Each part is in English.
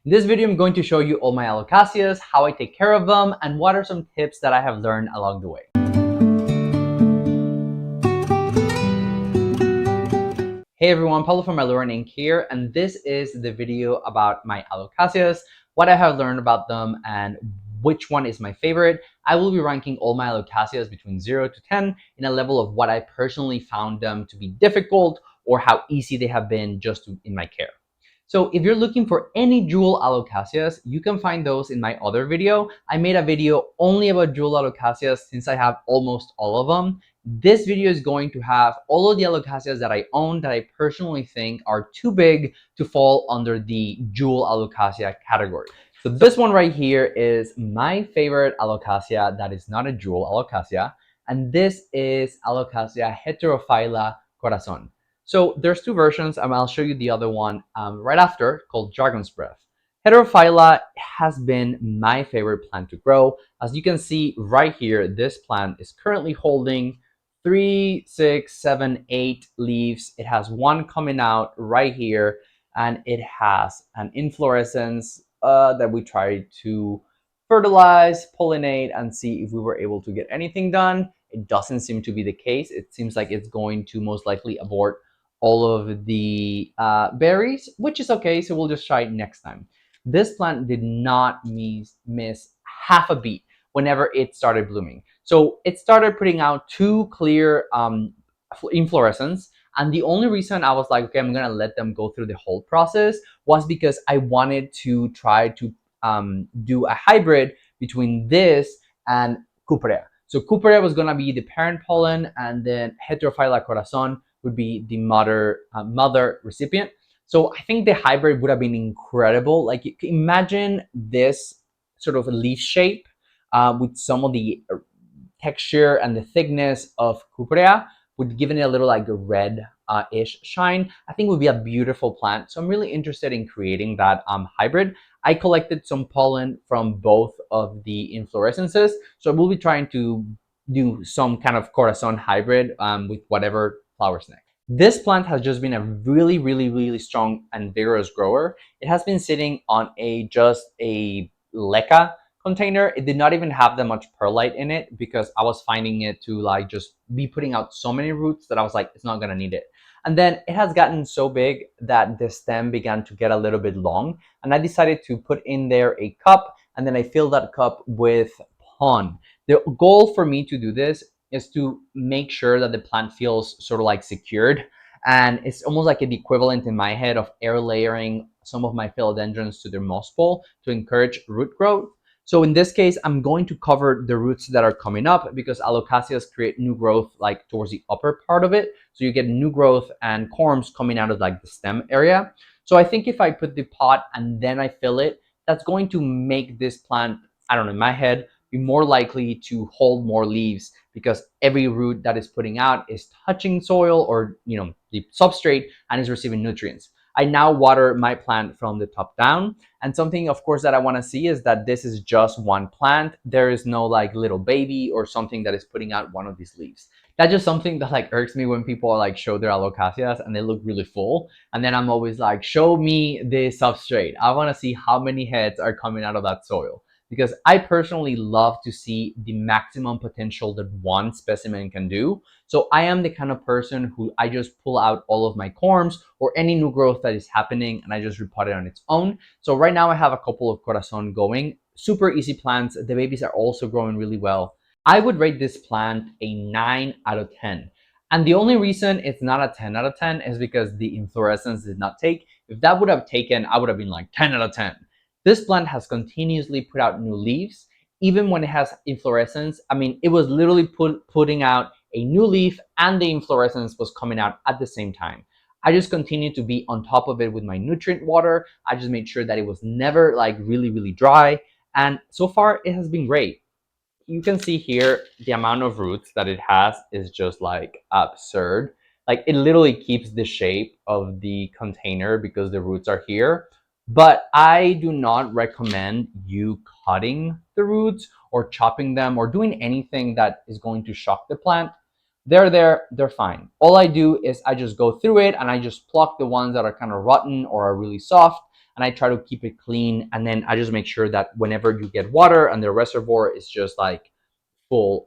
In this video, I'm going to show you all my Alocasias, how I take care of them, and what are some tips that I have learned along the way. Hey everyone, Paulo from Alocasia Inc. here, and this is the video about my Alocasias, what I have learned about them, and which one is my favorite. I will be ranking all my Alocasias between 0 to 10 in a level of what I personally found them to be difficult or how easy they have been just in my care. So if you're looking for any jewel Alocasias, you can find those in my other video. I made a video only about jewel Alocasias since I have almost all of them. This video is going to have all of the Alocasias that I own that I personally think are too big to fall under the jewel Alocasia category. So this one right here is my favorite Alocasia that is not a jewel Alocasia, and this is Alocasia Heterophylla Corazon. So there's two versions, and I'll show you the other one right after, called Dragon's Breath. Heterophylla has been my favorite plant to grow. As you can see right here, this plant is currently holding 3, 6, 7, 8 leaves. It has one coming out right here, and it has an inflorescence that we tried to fertilize, pollinate, and see if we were able to get anything done. It doesn't seem to be the case. It seems like it's going to most likely abort all of the berries, which is okay, so we'll just try it next time. This plant did not miss half a beat whenever it started blooming. So it started putting out two clear inflorescence, and the only reason I was like, okay, I'm gonna let them go through the whole process was because I wanted to try to do a hybrid between this and Cuperea. So Cuperea was gonna be the parent pollen, and then Heterophylla Corazon would be the mother recipient. So I think the hybrid would have been incredible. Like, imagine this sort of leaf shape with some of the texture and the thickness of Cuperea, would give it a little like a red-ish shine. I think it would be a beautiful plant. So I'm really interested in creating that hybrid. I collected some pollen from both of the inflorescences, so we'll be trying to do some kind of Corazon hybrid with whatever flowers next. This plant has just been a really strong and vigorous grower. It has been sitting on just a leca container. It did not even have that much perlite in it because I was finding it to like just be putting out so many roots that I was like, it's not gonna need it. And then it has gotten so big that the stem began to get a little bit long, and I decided to put in there a cup, and then I filled that cup with pond. The goal for me to do this is to make sure that the plant feels sort of like secured, and it's almost like the equivalent in my head of air layering some of my philodendrons to their moss pole to encourage root growth. So in this case, I'm going to cover the roots that are coming up because Alocasias create new growth like towards the upper part of it. So you get new growth and corms coming out of like the stem area. So I think if I put the pot and then I fill it, that's going to make this plant, I don't know, in my head, be more likely to hold more leaves because every root that is putting out is touching soil or, you know, the substrate and is receiving nutrients. I now water my plant from the top down. And something, of course, that I want to see is that this is just one plant. There is no like little baby or something that is putting out one of these leaves. That's just something that like irks me when people like show their Alocasias and they look really full. And then I'm always like, show me the substrate. I want to see how many heads are coming out of that soil, because I personally love to see the maximum potential that one specimen can do. So I am the kind of person who I just pull out all of my corms or any new growth that is happening and I just repot it on its own. So right now I have a couple of Corazon going, super easy plants. The babies are also growing really well. I would rate this plant a 9 out of 10. And the only reason it's not a 10 out of 10 is because the inflorescence did not take. If that would have taken, I would have been like 10 out of 10. This plant has continuously put out new leaves, even when it has inflorescence. I mean, it was literally putting out a new leaf and the inflorescence was coming out at the same time. I just continued to be on top of it with my nutrient water. I just made sure that it was never like really dry. And so far it has been great. You can see here the amount of roots that it has is just like absurd. Like, it literally keeps the shape of the container because the roots are here. But I do not recommend you cutting the roots or chopping them or doing anything that is going to shock the plant. They're there, they're fine. All I do is I just go through it and I just pluck the ones that are kind of rotten or are really soft. and I try to keep it clean. And then I just make sure that whenever you get water and the reservoir is just like full,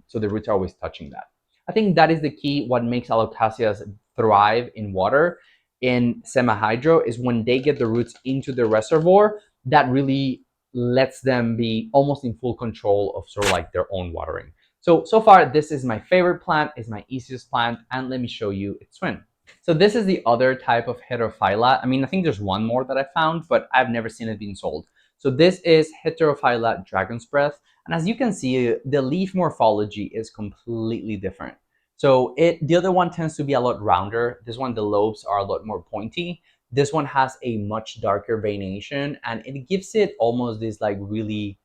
so the roots are always touching that. I think that is the key. What makes alocasias thrive in water in semi-hydro is when they get the roots into the reservoir, that really lets them be almost in full control of sort of like their own watering. So far, this is my favorite plant, is my easiest plant, and let me show you its twin. So this is the other type of Heterophylla. I mean, I think there's one more that I found, but I've never seen it being sold. So this is Heterophylla dragon's breath. And as you can see, the leaf morphology is completely different. So the other one tends to be a lot rounder. This one, the lobes are a lot more pointy. This one has a much darker veination, and it gives it almost this like really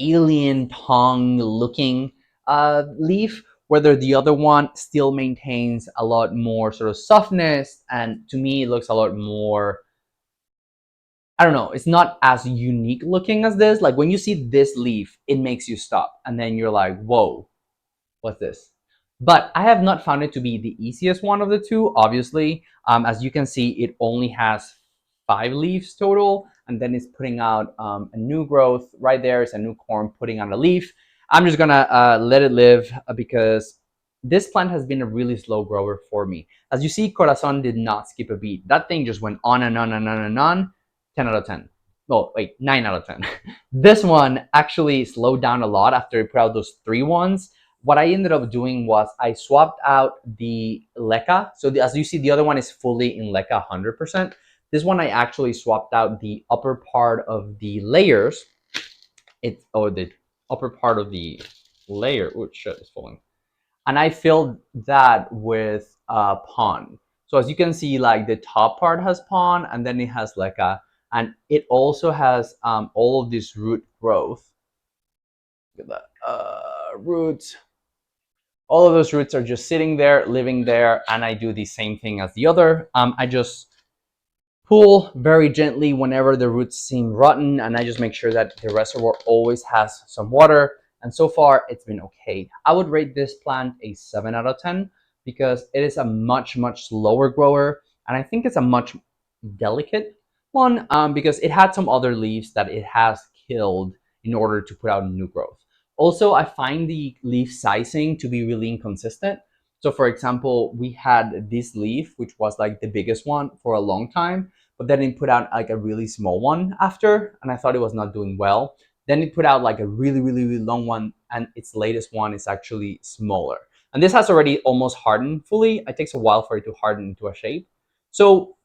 alien tongue looking leaf, whether the other one still maintains a lot more sort of softness, and to me it looks a lot more, I don't know, it's not as unique looking as this. Like when you see this leaf, it makes you stop and then you're like, whoa, what's this? But I have not found it to be the easiest one of the two, obviously. As you can see, it only has 5 leaves total, and then it's putting out a new growth. Right there is a new corm putting on a leaf. I'm just gonna let it live because this plant has been a really slow grower for me. As you see, Corazon did not skip a beat. That thing just went on and on and on and on. 10 out of 10. Oh, wait, 9 out of 10. This one actually slowed down a lot after it put out those 3 ones. What I ended up doing was I swapped out the leca. So as you see, the other one is fully in leca 100%. This one I actually swapped out the upper part of the layers. The upper part of the layer. Oh shit, it's falling. And I filled that with pon. So as you can see, like the top part has pon, and then it has leca, and it also has all of this root growth. Look at that roots. All of those roots are just sitting there, living there, and I do the same thing as the other. I just pull very gently whenever the roots seem rotten, and I just make sure that the reservoir always has some water. And so far, it's been okay. I would rate this plant a 7 out of 10 because it is a much, much slower grower, and I think it's a much delicate one because it had some other leaves that it has killed in order to put out new growth. Also, I find the leaf sizing to be really inconsistent. So for example, we had this leaf, which was like the biggest one for a long time, but then it put out like a really small one after, and I thought it was not doing well. Then it put out like a really, really, really long one, and its latest one is actually smaller. And this has already almost hardened fully. It takes a while for it to harden into a shape. So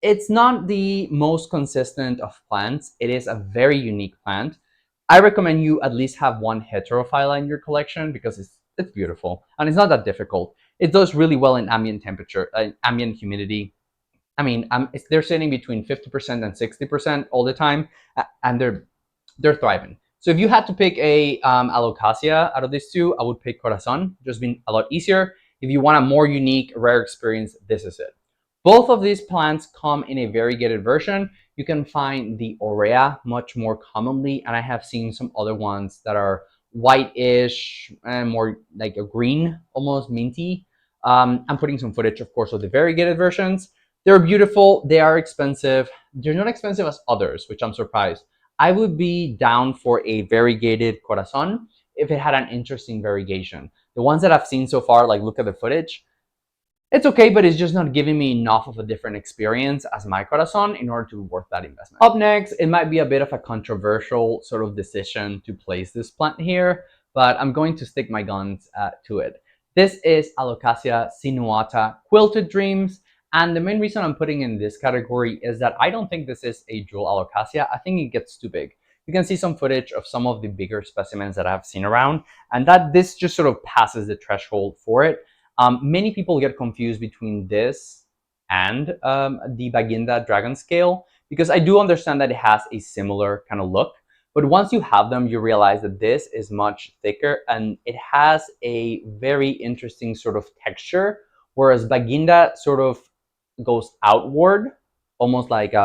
it's not the most consistent of plants. It is a very unique plant. I recommend you at least have one Heterophylla in your collection because it's beautiful and it's not that difficult. It does really well in ambient temperature, ambient humidity. I mean, they're sitting between 50% and 60% all the time, and they're thriving. So if you had to pick a Alocasia out of these two, I would pick Corazon. Just been a lot easier. If you want a more unique, rare experience, this is it. Both of these plants come in a variegated version. You can find the Aurea much more commonly, and I have seen some other ones that are whitish and more like a green, almost minty. I'm putting some footage, of course, of the variegated versions. They're beautiful. They are expensive. They're not expensive as others, which I'm surprised. I would be down for a variegated Corazon if it had an interesting variegation. The ones that I've seen so far, like look at the footage, it's okay, but it's just not giving me enough of a different experience as my Corazon in order to be worth that investment. Up next, it might be a bit of a controversial sort of decision to place this plant here, but I'm going to stick my guns to it. This is Alocasia Sinuata Quilted Dreams, and the main reason I'm putting in this category is that I don't think this is a jewel Alocasia. I think it gets too big. You can see some footage of some of the bigger specimens that I've seen around, and that this just sort of passes the threshold for it. Many people get confused between this and the Baginda dragon scale because I do understand that it has a similar kind of look. But once you have them, you realize that this is much thicker and it has a very interesting sort of texture, whereas Baginda sort of goes outward, almost like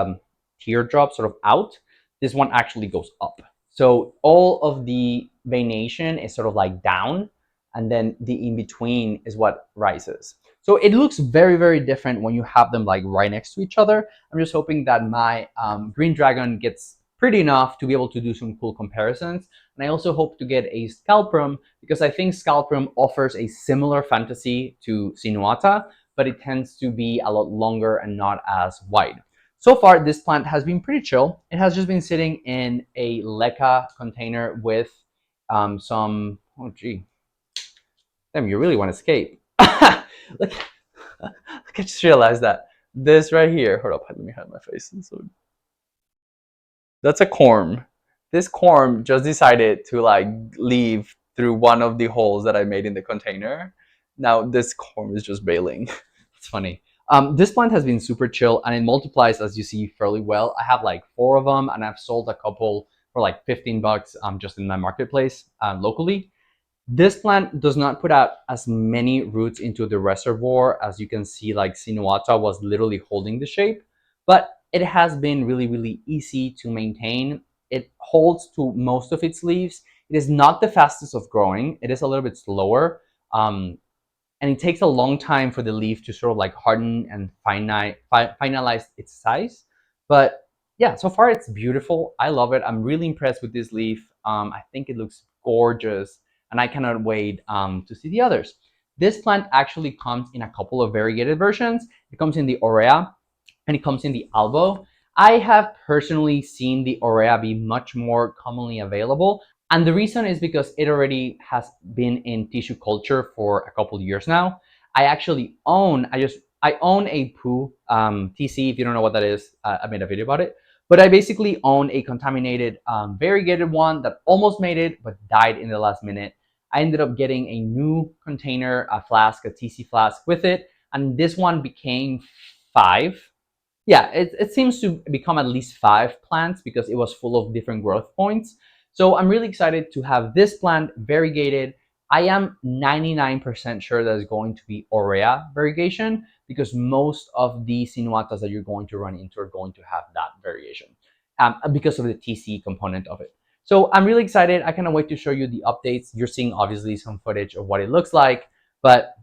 teardrop sort of out. This one actually goes up. So all of the veination is sort of like down, and then the in-between is what rises. So it looks very, very different when you have them like right next to each other. I'm just hoping that my green dragon gets pretty enough to be able to do some cool comparisons. And I also hope to get a Scalprum because I think Scalprum offers a similar fantasy to Sinuata, but it tends to be a lot longer and not as wide. So far, this plant has been pretty chill. It has just been sitting in a leca container with some, oh gee, damn, you really want to escape. Look, I just realized that this right here, hold up, let me hide my face. So that's a corm. This corm just decided to like leave through one of the holes that I made in the container. Now this corm is just bailing. It's funny. This plant has been super chill and it multiplies, as you see, fairly well. I have like 4 of them and I've sold a couple for like 15 bucks just in my marketplace locally. This plant does not put out as many roots into the reservoir as you can see, like Sinuata was literally holding the shape, but it has been really, really easy to maintain. It holds to most of its leaves. It is not the fastest of growing. It is a little bit slower. And it takes a long time for the leaf to sort of like harden and finalize its size. But yeah, so far it's beautiful. I love it. I'm really impressed with this leaf. I think it looks gorgeous and I cannot wait to see the others. This plant actually comes in a couple of variegated versions. It comes in the Aurea and it comes in the Albo. I have personally seen the Aurea be much more commonly available. And the reason is because it already has been in tissue culture for a couple of years now. I actually own, I own a poo TC. If you don't know what that is, I made a video about it. But I basically own a contaminated variegated one that almost made it, but died in the last minute. I ended up getting a new container, a flask, a TC flask with it. And this one became 5. Yeah, it seems to become at least 5 plants because it was full of different growth points. So I'm really excited to have this plant variegated. I am 99% sure that it's going to be Aurea variegation because most of the Sinuatas that you're going to run into are going to have that variation because of the TC component of it. So I'm really excited. I cannot wait to show you the updates. You're seeing obviously some footage of what it looks like, but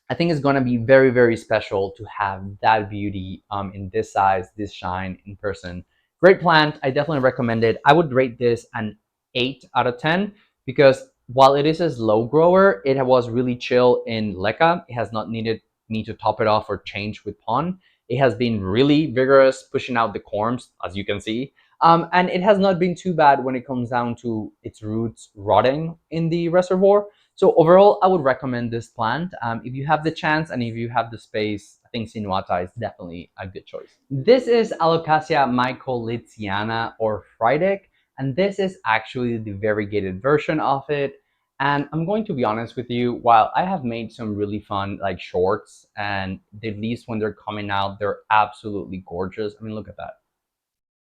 I think it's going to be very, very special to have that beauty in this size, this shine in person. Great plant. I definitely recommend it. I would rate this an 8 out of 10 because while it is a slow grower, it was really chill in leca. It has not needed me to top it off or change with pon. It has been really vigorous, pushing out the corms, as you can see. And it has not been too bad when it comes down to its roots rotting in the reservoir. So overall, I would recommend this plant. If you have the chance and if you have the space, I think Sinuata is definitely a good choice. This is Alocasia Micholitziana or Frydek, and this is actually the variegated version of it. And I'm going to be honest with you, while I have made some really fun like shorts, and the leaves when they're coming out, they're absolutely gorgeous. I mean, look at that.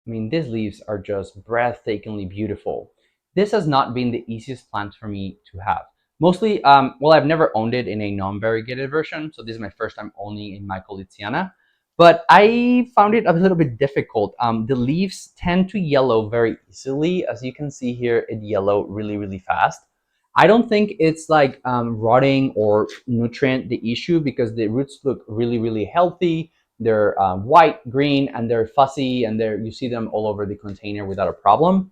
I mean, these leaves are just breathtakingly beautiful. This has not been the easiest plant for me to have. Mostly, well, I've never owned it in a non-variegated version, so this is my first time owning in Micholitziana. But I found it a little bit difficult. The leaves tend to yellow very easily. As you can see here, it yellow really, really fast. I don't think it's like rotting or nutrient the issue because the roots look really, really healthy. They're white, green, and they're fussy, and you see them all over the container without a problem.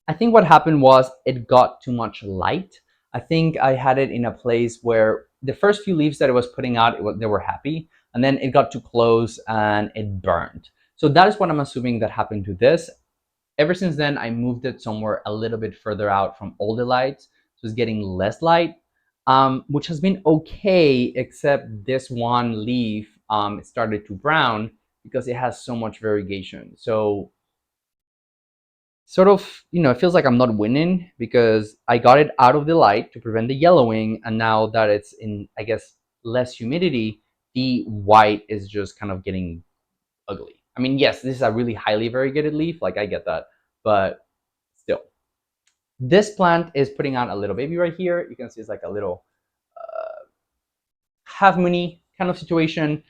I think what happened was it got too much light. I think I had it in a place where the first few leaves that it was putting out, they were happy, and then it got too close and it burned. So that is what I'm assuming that happened to this. Ever since then, I moved it somewhere a little bit further out from all the lights, so it's getting less light, which has been okay, except this one leaf it started to brown because it has so much variegation. So sort of, it feels like I'm not winning because I got it out of the light to prevent the yellowing, and now that it's in, I guess, less humidity, the white is just kind of getting ugly. I mean, yes, this is a really highly variegated leaf, like I get that, but still. This plant is putting out a little baby right here. You can see it's like a little half moony kind of situation.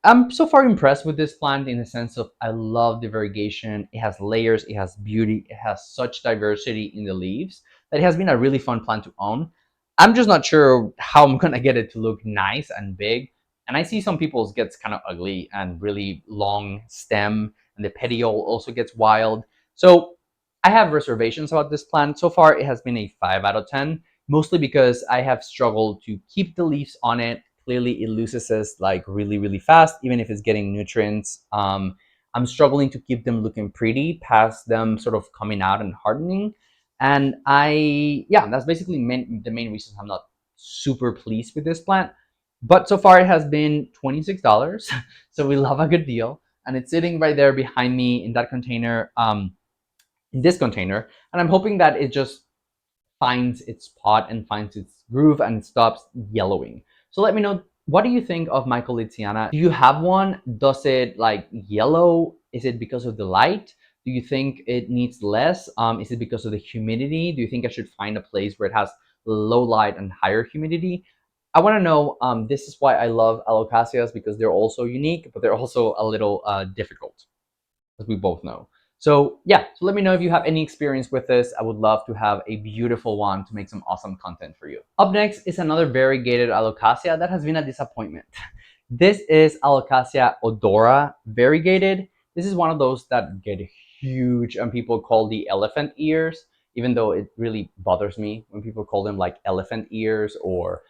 I'm so far impressed with this plant in the sense of I love the variegation. It has layers, it has beauty, it has such diversity in the leaves that it has been a really fun plant to own. I'm just not sure how I'm gonna get it to look nice and big. And I see some people's gets kind of ugly and really long stem, and the petiole also gets wild. So I have reservations about this plant. So far, it has been a 5 out of 10, mostly because I have struggled to keep the leaves on it. Clearly, it loses like really, really fast, even if it's getting nutrients. I'm struggling to keep them looking pretty past them sort of coming out and hardening. And yeah, that's basically the main reasons I'm not super pleased with this plant. But so far, it has been $26. So we love a good deal. And it's sitting right there behind me in that container, in this container. And I'm hoping that it just finds its spot and finds its groove and stops yellowing. So let me know, what do you think of Micholitziana? Do you have one? Does it like yellow? Is it because of the light? Do you think it needs less? Is it because of the humidity? Do you think I should find a place where it has low light and higher humidity? I want to know. This is why I love Alocasias, because they're also unique, but they're also a little difficult, as we both know. So yeah, so let me know if you have any experience with this. I would love to have a beautiful one to make some awesome content for you. Up next is another variegated Alocasia that has been a disappointment. This is Alocasia Odora variegated. This is one of those that get huge and people call the elephant ears, even though it really bothers me when people call them like elephant ears or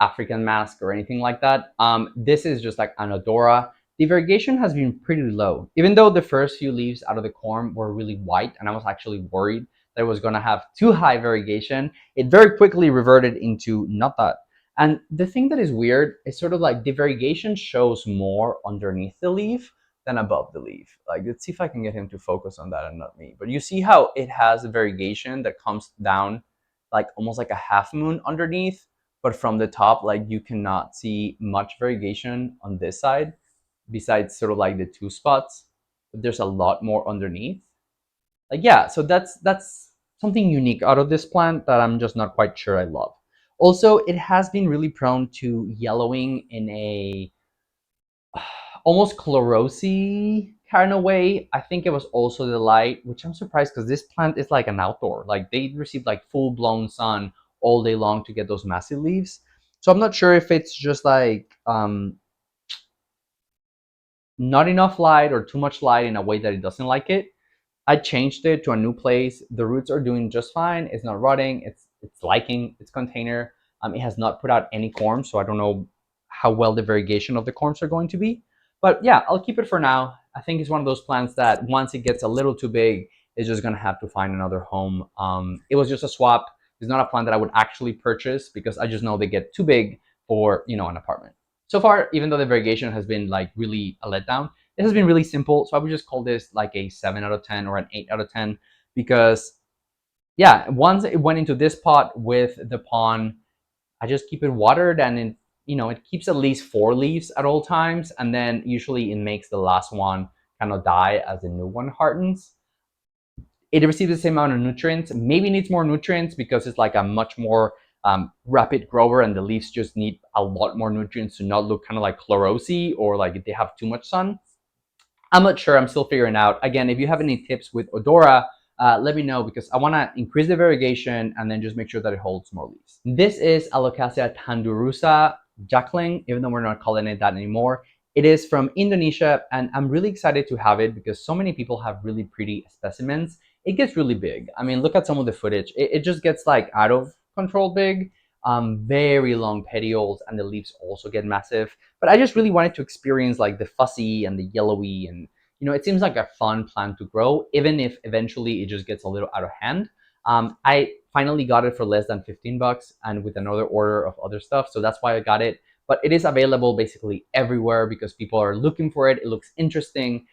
African mask or anything like that. This is just like an Odora. The variegation has been pretty low, even though the first few leaves out of the corm were really white, and I was actually worried that it was going to have too high variegation. It very quickly reverted into not that. And the thing that is weird is sort of like the variegation shows more underneath the leaf than above the leaf. Like, let's see if I can get him to focus on that and not me. But you see how it has a variegation that comes down like almost like a half moon underneath, but from the top, like you cannot see much variegation on this side besides sort of like the two spots, but there's a lot more underneath. Like, yeah, so that's something unique out of this plant that I'm just not quite sure I love. Also, it has been really prone to yellowing in a almost chlorosy kind of way. I think it was also the light, which I'm surprised because this plant is like an outdoor. Like, they receive like full-blown sun all day long to get those massive leaves. So I'm not sure if it's just like not enough light or too much light in a way that it doesn't like it. I changed it to a new place. The roots are doing just fine. It's not rotting. It's liking its container. It has not put out any corms, so I don't know how well the variegation of the corms are going to be. But yeah, I'll keep it for now. I think it's one of those plants that once it gets a little too big, it's just gonna have to find another home. It was just a swap. It's not a plant that I would actually purchase because I just know they get too big for, you know, an apartment. So far, even though the variegation has been like really a letdown, it has been really simple. So I would just call this like a 7 out of 10 or an 8 out of 10 because, yeah, once it went into this pot with the pond, I just keep it watered and it, you know, it keeps at least 4 leaves at all times. And then usually it makes the last one kind of die as the new one hardens. It receives the same amount of nutrients, maybe needs more nutrients because it's like a much more rapid grower and the leaves just need a lot more nutrients to not look kind of like chlorosy or like they have too much sun. I'm not sure. I'm still figuring out. Again, if you have any tips with Odora, let me know because I want to increase the variegation and then just make sure that it holds more leaves. This is Alocasia Tandurusa Jacklyn, even though we're not calling it that anymore. It is from Indonesia, and I'm really excited to have it because so many people have really pretty specimens. It gets really big. I mean, look at some of the footage. It just gets like out of control big. Very long petioles, and the leaves also get massive. But I just really wanted to experience like the fuzzy and the yellowy, and you know, it seems like a fun plant to grow, even if eventually it just gets a little out of hand. I finally got it for less than 15 bucks and with another order of other stuff, so that's why I got it. But it is available basically everywhere because people are looking for it. It looks interesting.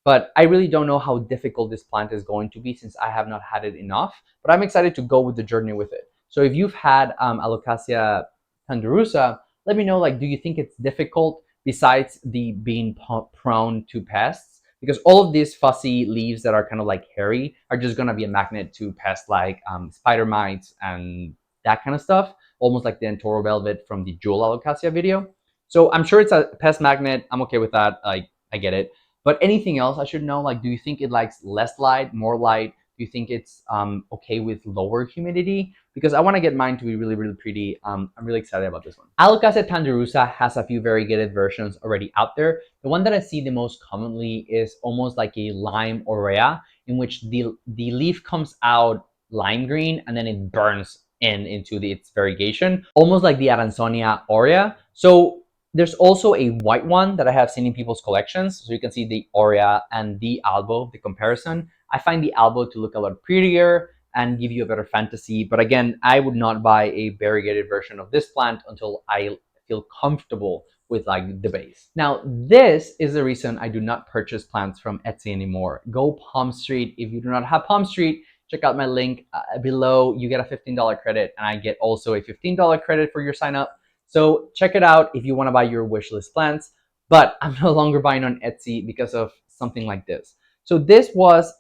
But I really don't know how difficult this plant is going to be since I have not had it enough. But I'm excited to go with the journey with it. So if you've had Alocasia Tandurusa, let me know, like, do you think it's difficult besides the being prone to pests? Because all of these fussy leaves that are kind of like hairy are just going to be a magnet to pests like spider mites and that kind of stuff, almost like the Antoro Velvet from the Jewel Alocasia video. So I'm sure it's a pest magnet. I'm okay with that. Like, I get it. But anything else I should know? Like, do you think it likes less light, more light? Do you think it's okay with lower humidity? because I want to get mine to be really, really pretty. I'm really excited about this one. Alocasia Tandurusa has a few variegated versions already out there. The one that I see the most commonly is almost like a lime aurea, in which the leaf comes out lime green and then it burns into its variegation, almost like the Adansonia aurea. So there's also a white one that I have seen in people's collections. So you can see the aurea and the albo, the comparison. I find the albo to look a lot prettier and give you a better fantasy. But again, I would not buy a variegated version of this plant until I feel comfortable with like the base. Now, this is the reason I do not purchase plants from Etsy anymore. Go Palm Street. If you do not have Palm Street, check out my link below. You get a $15 credit, and I get also a $15 credit for your sign up. So check it out if you want to buy your wishlist plants. But I'm no longer buying on Etsy because of something like this. So this was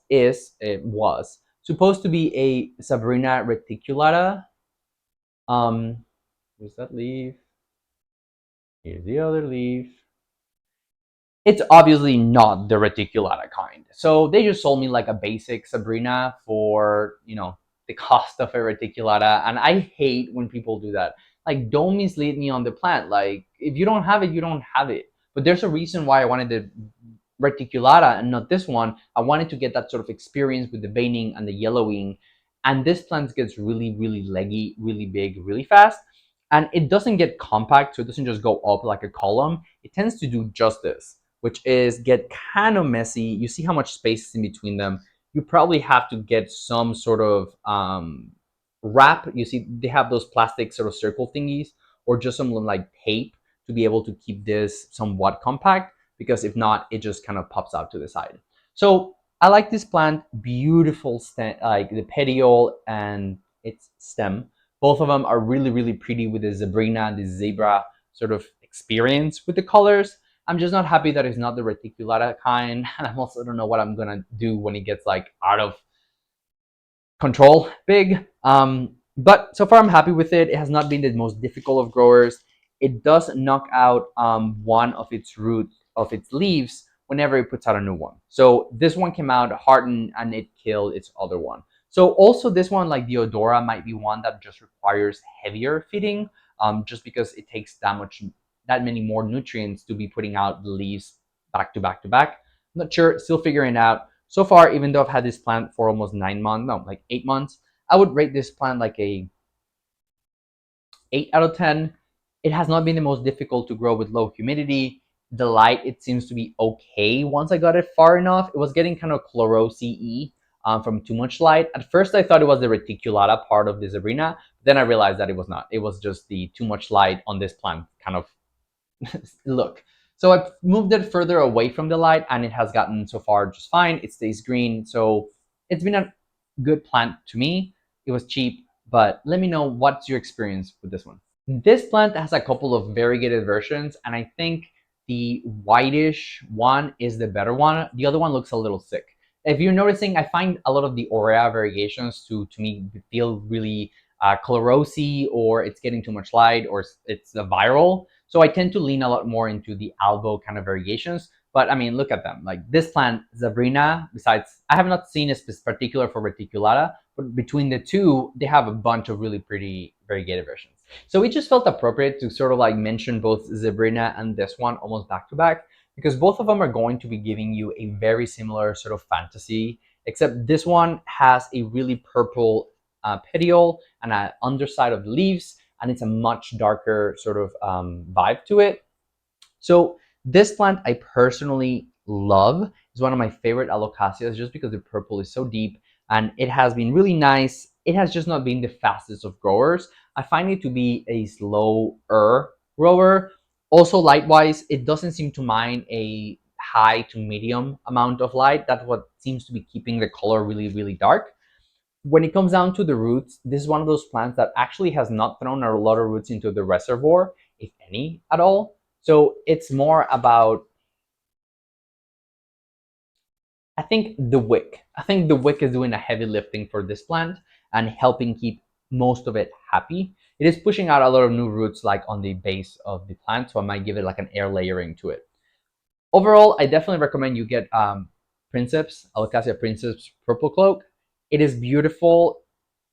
supposed to be a Zebrina reticulata. Here's that leaf. Here's the other leaf. It's obviously not the reticulata kind. So they just sold me like a basic Zebrina for, the cost of a reticulata. And I hate when people do that. Like, don't mislead me on the plant. Like, if you don't have it, you don't have it. But there's a reason why I wanted the reticulata and not this one. I wanted to get that sort of experience with the veining and the yellowing. And this plant gets really, really leggy, really big, really fast. And it doesn't get compact, so it doesn't just go up like a column. It tends to do just this, which is get kind of messy. You see how much space is in between them. You probably have to get some sort of wrap. You see, they have those plastic sort of circle thingies, or just some like tape to be able to keep this somewhat compact, because if not, it just kind of pops out to the side. So I like this plant. Beautiful stem, like the petiole and its stem. Both of them are really, really pretty with the Zebrina and the zebra sort of experience with the colors. I'm just not happy that it's not the reticulata kind, and I also don't know what I'm gonna do when it gets like out of control big. But so far I'm happy with it. It has not been the most difficult of growers. It does knock out one of its roots of its leaves whenever it puts out a new one. So this one came out hardened and it killed its other one. So also this one, like the Odora, might be one that just requires heavier feeding, just because it takes that many more nutrients to be putting out the leaves back to back to back. I'm not sure, still figuring it out. So far, even though I've had this plant for almost 9 months, no, like 8 months, I would rate this plant like a 8 out of 10. It has not been the most difficult to grow with low humidity. The light, it seems to be okay once I got it far enough. It was getting kind of chlorosy from too much light. At first, I thought it was the reticulata part of the Zebrina. Then I realized that it was not. It was just the too much light on this plant kind of look. So I moved it further away from the light, and it has gotten so far just fine. It stays green. So it's been a good plant to me. It was cheap, but let me know what's your experience with this one. This plant has a couple of variegated versions, and I think the whitish one is the better one. The other one looks a little sick. If you're noticing, I find a lot of the aurea variegations to me feel really chlorosy, or it's getting too much light, or it's viral. So I tend to lean a lot more into the albo kind of variegations. But I mean, look at them. Like this plant, Zebrina, besides, I have not seen a particular for reticulata, but between the two, they have a bunch of really pretty variegated versions. So it just felt appropriate to sort of like mention both Zebrina and this one almost back to back, because both of them are going to be giving you a very similar sort of fantasy, except this one has a really purple petiole and an underside of the leaves, and it's a much darker sort of vibe to it. So this plant I personally love. It's one of my favorite Alocasias just because the purple is so deep, and it has been really nice. It has just not been the fastest of growers. I find it to be a slower grower. Also light-wise, it doesn't seem to mind a high to medium amount of light. That's what seems to be keeping the color really, really dark. When it comes down to the roots, this is one of those plants that actually has not thrown a lot of roots into the reservoir, if any at all. So it's more about, I think the wick. I think the wick is doing a heavy lifting for this plant and helping keep most of it happy. It is pushing out a lot of new roots like on the base of the plant, so I might give it like an air layering to it. Overall, I definitely recommend you get Princeps, Alocasia Princeps Purple Cloak. It is beautiful.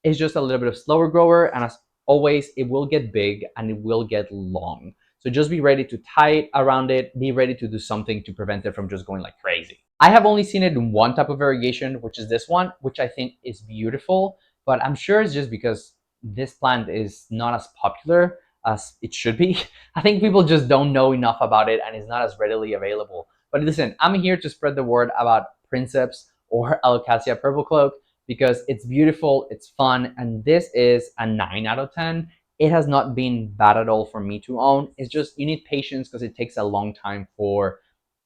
It's just a little bit of slower grower, and as always, it will get big and it will get long. So just be ready to tie it around it, be ready to do something to prevent it from just going like crazy. I have only seen it in one type of variegation, which is this one, which I think is beautiful, but I'm sure it's just because this plant is not as popular as it should be. I think people just don't know enough about it and it's not as readily available. But listen, I'm here to spread the word about Princeps or Alocasia purple cloak because it's beautiful, it's fun, and this is a 9 out of 10. It has not been bad at all for me to own. It's just you need patience because it takes a long time for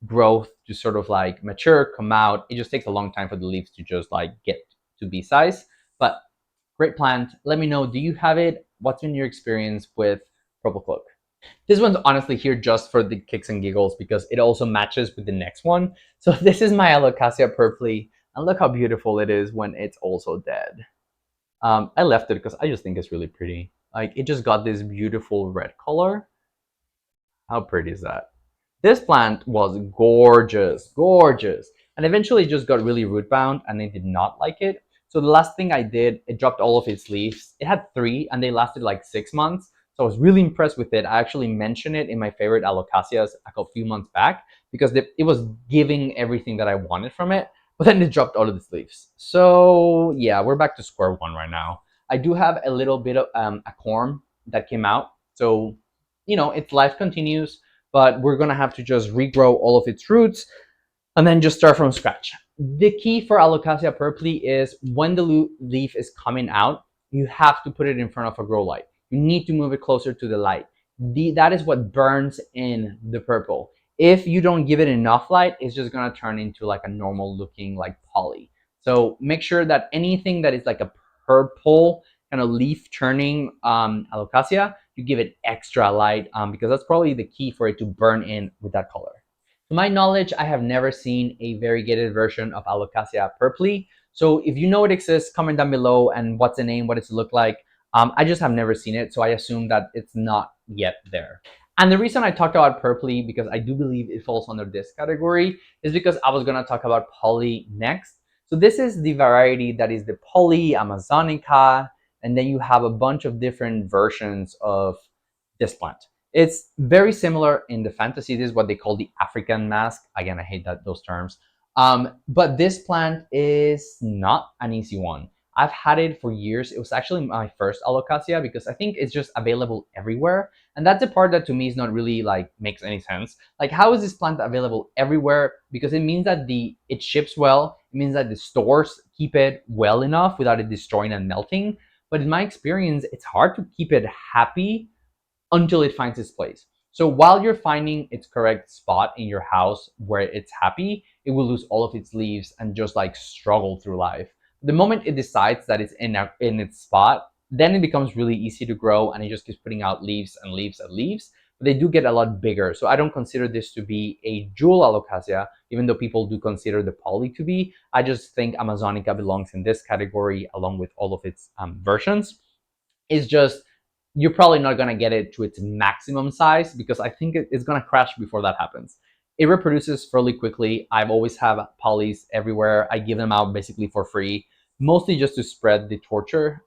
growth to sort of like mature, come out. It just takes a long time for the leaves to just like get to be size. But great plant. Let me know, do you have it? What's been your experience with purple cloak? This one's honestly here just for the kicks and giggles because it also matches with the next one. So this is my Alocasia Purpley, and look how beautiful it is when it's also dead. I left it because I just think it's really pretty. Like it just got this beautiful red color. How pretty is that? This plant was gorgeous, gorgeous, and eventually just got really root bound and I did not like it. So the last thing I did, it dropped all of its leaves. It had 3 and they lasted like 6 months. So I was really impressed with it. I actually mentioned it in my favorite Alocasias a few months back because it was giving everything that I wanted from it, but then it dropped all of its leaves. So yeah, we're back to square one right now. I do have a little bit of a corm that came out. So, you know, its life continues, but we're gonna have to just regrow all of its roots and then just start from scratch. The key for Alocasia purpley is when the leaf is coming out, you have to put it in front of a grow light. You need to move it closer to the light. That is what burns in the purple. If you don't give it enough light, it's just gonna turn into like a normal looking like poly. So make sure that anything that is like a purple kind of leaf turning Alocasia, you give it extra light because that's probably the key for it to burn in with that color. To my knowledge, I have never seen a variegated version of Alocasia purpley. So if you know it exists, comment down below and what's the name, what does it look like. I just have never seen it, so I assume that it's not yet there. And the reason I talked about purpley, because I do believe it falls under this category, is because I was going to talk about poly next. So this is the variety that is the poly amazonica, and then you have a bunch of different versions of this plant. It's very similar in the fantasy. This is what they call the African mask. Again, I hate those terms. But this plant is not an easy one. I've had it for years. It was actually my first Alocasia because I think it's just available everywhere. And that's the part that to me is not really like makes any sense. Like, how is this plant available everywhere? Because it means that it ships well. It means that the stores keep it well enough without it destroying and melting. But in my experience, it's hard to keep it happy until it finds its place. So while you're finding its correct spot in your house where it's happy, it will lose all of its leaves and just like struggle through life. The moment it decides that it's in its spot, then it becomes really easy to grow and it just keeps putting out leaves and leaves and leaves. But they do get a lot bigger. So I don't consider this to be a jewel Alocasia, even though people do consider the poly to be. I just think Amazonica belongs in this category along with all of its versions. It's just you're probably not going to get it to its maximum size because I think it's going to crash before that happens. It reproduces fairly quickly. I've always have polys everywhere. I give them out basically for free, mostly just to spread the torture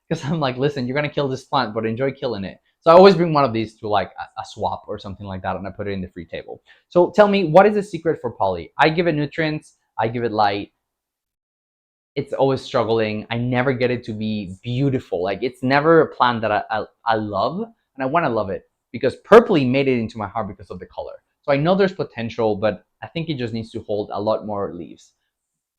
because I'm like, listen, you're going to kill this plant, but enjoy killing it. So I always bring one of these to like a swap or something like that, and I put it in the free table. So tell me, what is the secret for poly? I give it nutrients, I give it light, it's always struggling. I never get it to be beautiful. Like it's never a plant that I love, and I want to love it because purpley made it into my heart because of the color. So I know there's potential, but I think it just needs to hold a lot more leaves.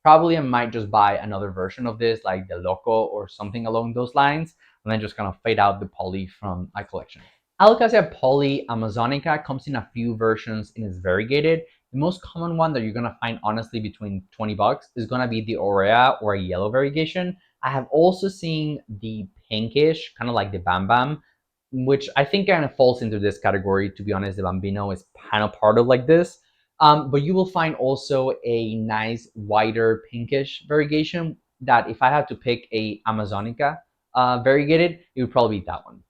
Probably I might just buy another version of this, like the Loco or something along those lines, and then just kind of fade out the poly from my collection. Alocasia poly amazonica comes in a few versions and is variegated. The most common one that you're gonna find honestly between 20 bucks is gonna be the Aurea or a yellow variegation. I have also seen the pinkish, kind of like the Bam Bam, which I think kind of falls into this category. To be honest, the Bambino is kind of part of like this. But you will find also a nice wider pinkish variegation that if I had to pick a Amazonica variegated, it would probably be that one.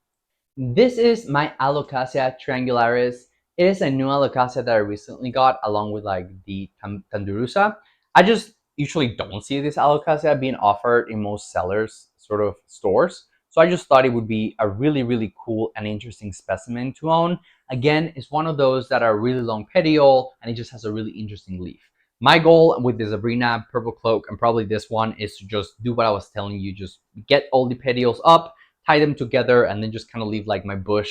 This is my Alocasia Triangularis. It is a new Alocasia that I recently got along with like the Tandurusa. I just usually don't see this Alocasia being offered in most sellers sort of stores. So I just thought it would be a really, really cool and interesting specimen to own. Again, it's one of those that are really long petiole and it just has a really interesting leaf. My goal with the Zebrina, Purple Cloak, and probably this one is to just do what I was telling you, just get all the petioles up, tie them together, and then just kind of leave like my bush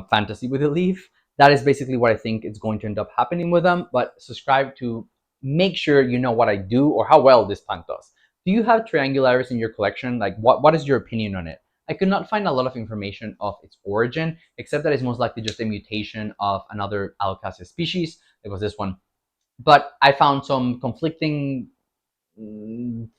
fantasy with the leaf. That is basically what I think is going to end up happening with them. But subscribe to make sure you know what I do or how well this plant does. Do you have Triangularis in your collection? Like, what is your opinion on it? I could not find a lot of information of its origin, except that it's most likely just a mutation of another Alocasia species. It was this one. But I found some conflicting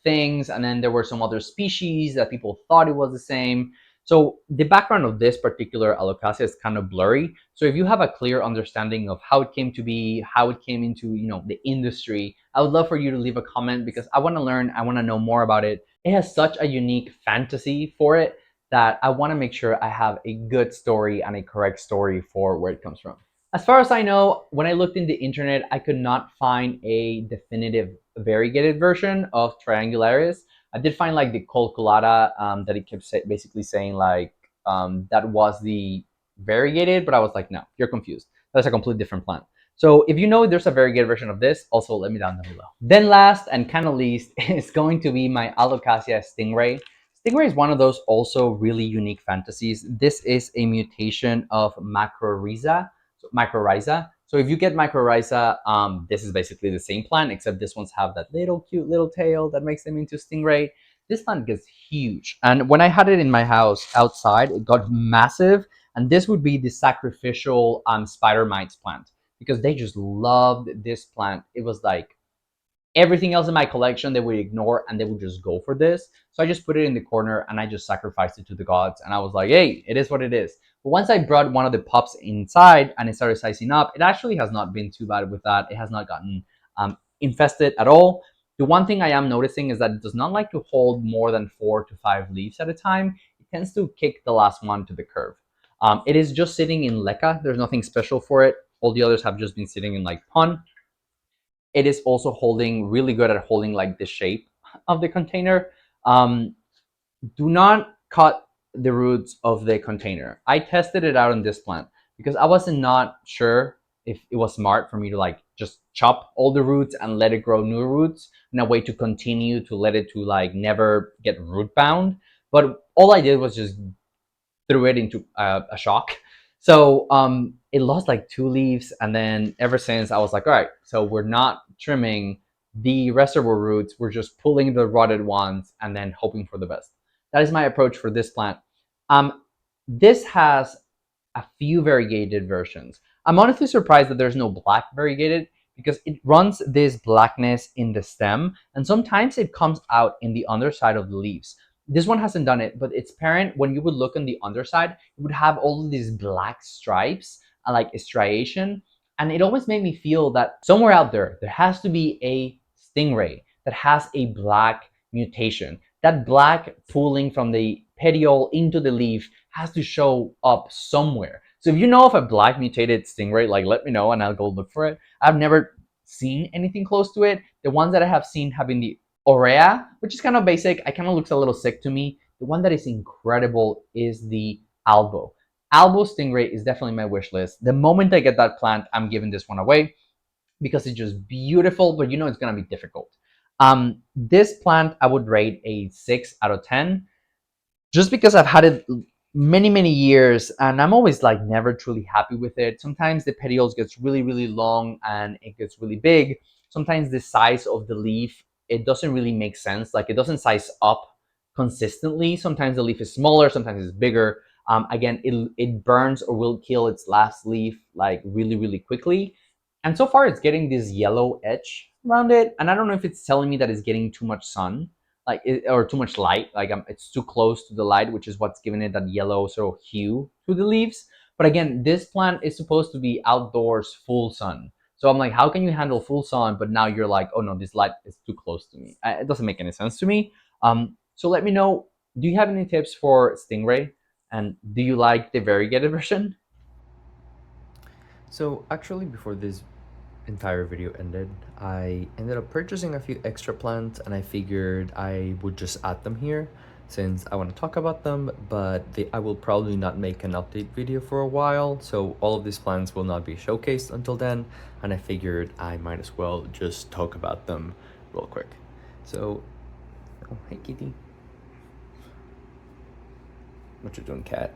things, and then there were some other species that people thought it was the same. So the background of this particular Alocasia is kind of blurry. So if you have a clear understanding of how it came to be, how it came into, the industry, I would love for you to leave a comment because I want to learn, I want to know more about it. It has such a unique fantasy for it that I want to make sure I have a good story and a correct story for where it comes from. As far as I know, when I looked in the internet, I could not find a definitive variegated version of Triangularis. I did find like the Cucullata that it kept basically saying like that was the variegated, but I was like, no, you're confused. That's a completely different plant. So if you know there's a variegated version of this, also let me down below. Then last and kind of least is going to be my Alocasia Stingray. Stingray is one of those also really unique fantasies. This is a mutation of Macrorrhiza. So if you get Macrorrhiza, this is basically the same plant, except this ones have that little cute little tail that makes them into Stingray. This plant gets huge. And when I had it in my house outside, it got massive. And this would be the sacrificial spider mites plant because they just loved this plant. It was like everything else in my collection they would ignore and they would just go for this. So I just put it in the corner and I just sacrificed it to the gods. And I was like, hey, it is what it is. But once I brought one of the pups inside and it started sizing up, it actually has not been too bad with that. It has not gotten infested at all. The one thing I am noticing is that it does not like to hold more than 4 to 5 leaves at a time. It tends to kick the last one to the curve. It is just sitting in leca. There's nothing special for it. All the others have just been sitting in like pun. It is also holding really good at holding like the shape of the container. Do not cut the roots of the container. I tested it out on this plant because I wasn't not sure if it was smart for me to like just chop all the roots and let it grow new roots in a way to continue to let it to like never get root bound. But all I did was just threw it into a shock. So it lost like 2 leaves, and then ever since I was like, all right, so we're not trimming the reservoir roots, we're just pulling the rotted ones and then hoping for the best. That is my approach for this plant. This has a few variegated versions. I'm honestly surprised that there's no black variegated because it runs this blackness in the stem and sometimes it comes out in the underside of the leaves. This one hasn't done it, but its parent, when you would look on the underside, it would have all of these black stripes and like striation. And it always made me feel that somewhere out there, there has to be a stingray that has a black mutation. That black pooling from the petiole into the leaf has to show up somewhere. So if you know of a black mutated stingray, like let me know and I'll go look for it. I've never seen anything close to it. The ones that I have seen have been the Aurea, which is kind of basic. It kind of looks a little sick to me. The one that is incredible is the Albo. Albo Stingray is definitely my wish list. The moment I get that plant, I'm giving this one away because it's just beautiful, but it's going to be difficult. This plant, I would rate a 6 out of 10 just because I've had it many, many years and I'm always like never truly happy with it. Sometimes the petioles gets really, really long and it gets really big. Sometimes the size of the leaf, it doesn't really make sense. Like it doesn't size up consistently. Sometimes the leaf is smaller, sometimes it's bigger. Again, it burns or will kill its last leaf like really, really quickly. And so far it's getting this yellow edge around it. And I don't know if it's telling me that it's getting too much sun or too much light, like it's too close to the light, which is what's giving it that yellow sort of hue to the leaves. But again, this plant is supposed to be outdoors full sun. So I'm like, how can you handle full sun, but now you're like, oh no, this light is too close to me. It doesn't make any sense to me. So let me know, do you have any tips for Stingray? And do you like the variegated version? So actually, before this entire video ended. I ended up purchasing a few extra plants and I figured I would just add them here since I want to talk about them, but I will probably not make an update video for a while, so all of these plants will not be showcased until then, and I figured I might as well just talk about them real quick. So, oh, hey kitty. What you doing, cat?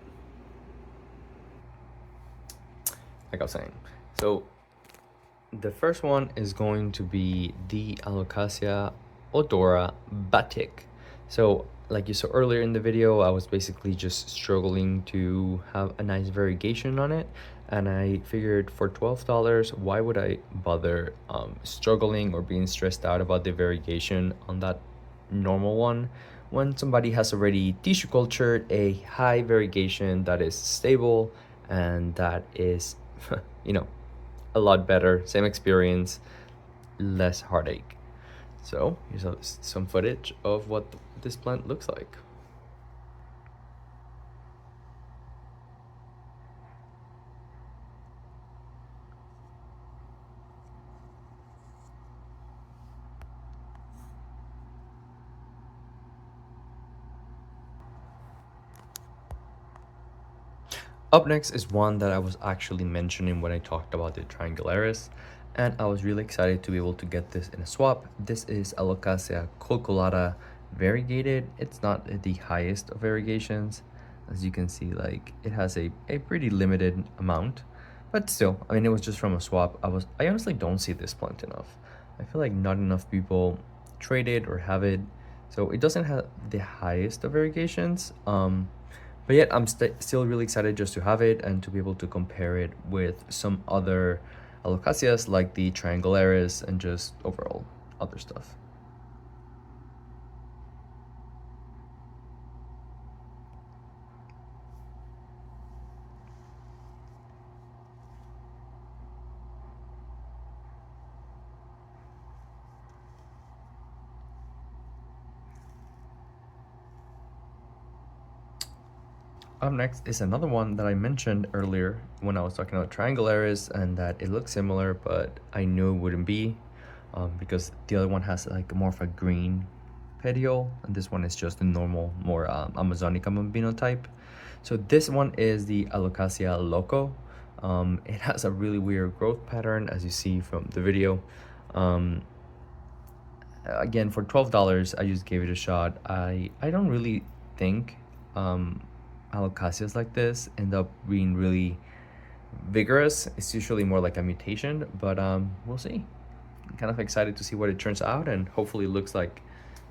Like I was saying. So, the first one is going to be the Alocasia Odora Batik. So, like you saw earlier in the video, I was basically just struggling to have a nice variegation on it, and I figured for $12, why would I bother struggling or being stressed out about the variegation on that normal one when somebody has already tissue cultured a high variegation that is stable and that is you know, a lot better, same experience, less heartache. So here's some footage of what this plant looks like. Up next is one that I was actually mentioning when I talked about the Triangularis, and I was really excited to be able to get this in a swap. This is Alocasia Cucullata Variegated. It's not the highest of variegations. As you can see, like, it has a pretty limited amount, but still, I mean, it was just from a swap. I honestly don't see this plant enough. I feel like not enough people trade it or have it, so it doesn't have the highest of variegations. But yet I'm still really excited just to have it and to be able to compare it with some other Alocasias like the Triangularis and just overall other stuff. Up next is another one that I mentioned earlier when I was talking about Triangularis and that it looks similar, but I knew it wouldn't be because the other one has like more of a green petiole and this one is just a normal, more Amazonica Bambino type. So this one is the Alocasia LOCO. It has a really weird growth pattern as you see from the video. Again, for $12, I just gave it a shot. I don't really think Alocasias like this end up being really vigorous. It's usually more like a mutation, but we'll see. I'm kind of excited to see what it turns out, and hopefully it looks like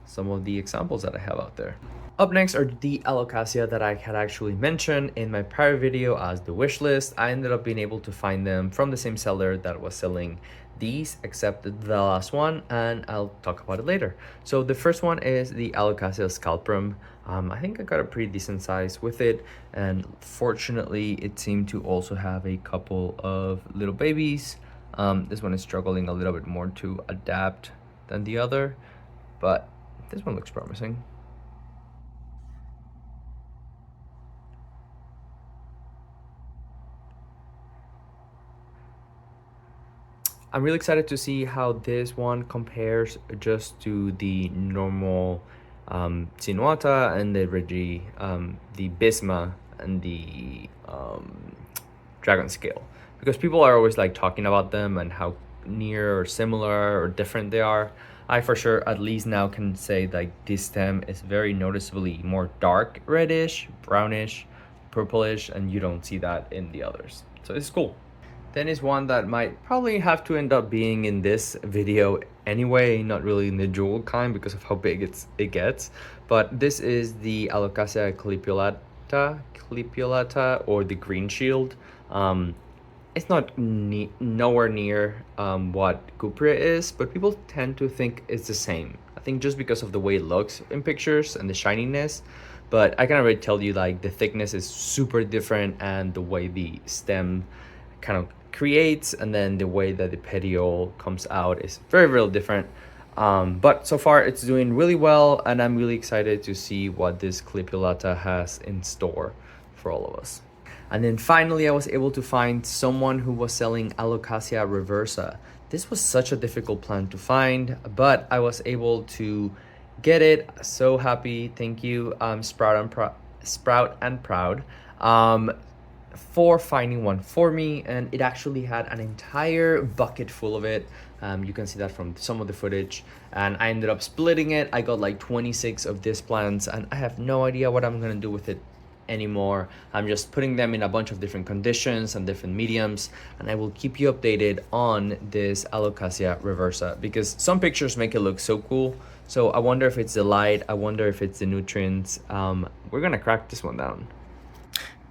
some of the examples that I have out there. Up next are the Alocasia that I had actually mentioned in my prior video as the wish list. I ended up being able to find them from the same seller that was selling these, except the last one, and I'll talk about it later. So the first one is the Alocasia Scalprum. I think I got a pretty decent size with it, and fortunately it seemed to also have a couple of little babies. This one is struggling a little bit more to adapt than the other, but this one looks promising. I'm really excited to see how this one compares just to the normal Sinuata and the Bisma and the Dragon Scale, because people are always like talking about them and how near or similar or different they are. I for sure at least now can say like this stem is very noticeably more dark reddish, brownish, purplish, and you don't see that in the others. So it's cool. Then is one that might probably have to end up being in this video anyway, not really in the jewel kind because of how big it gets. But this is the Alocasia Clypeolata, or the green shield. It's not nowhere near what Cupria is, but people tend to think it's the same. I think just because of the way it looks in pictures and the shininess, but I can already tell you like the thickness is super different and the way the stem kind of creates and then the way that the petiole comes out is very, very different. But so far it's doing really well, and I'm really excited to see what this Clypeolata has in store for all of us. And then finally I was able to find someone who was selling Alocasia Reversa. this was such a difficult plant to find, but I was able to get it. So happy. Thank you, Sprout and Proud, for finding one for me. And it actually had an entire bucket full of it. You can see that from some of the footage, and I ended up splitting it. I got like 26 of these plants, and I have no idea what I'm gonna do with it anymore. I'm just putting them in a bunch of different conditions and different mediums, and I will keep you updated on this Alocasia Reversa, because some pictures make it look so cool. So I wonder if it's the light, I wonder if it's the nutrients. We're gonna crack this one down.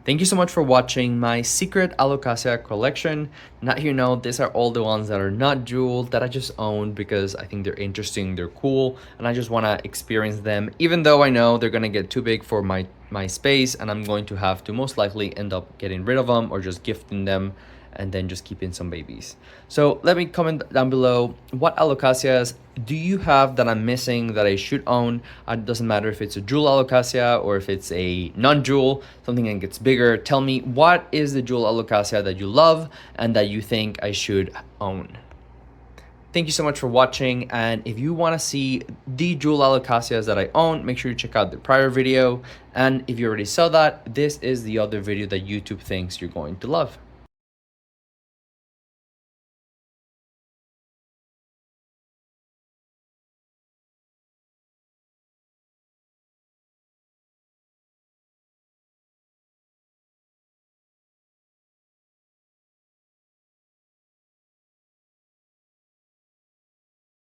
Thank you so much for watching my secret Alocasia collection. Now you know, these are all the ones that are not jeweled, that I just own because I think they're interesting, they're cool, and I just want to experience them, even though I know they're going to get too big for my space, and I'm going to have to most likely end up getting rid of them or just gifting them and then just keeping some babies. So let me comment down below, what Alocasias do you have that I'm missing that I should own? It doesn't matter if it's a jewel Alocasia or if it's a non-jewel, something that gets bigger. Tell me, what is the jewel Alocasia that you love and that you think I should own? Thank you so much for watching, and if you want to see the jewel Alocasias that I own, make sure you check out the prior video, and if you already saw that, this is the other video that YouTube thinks you're going to love.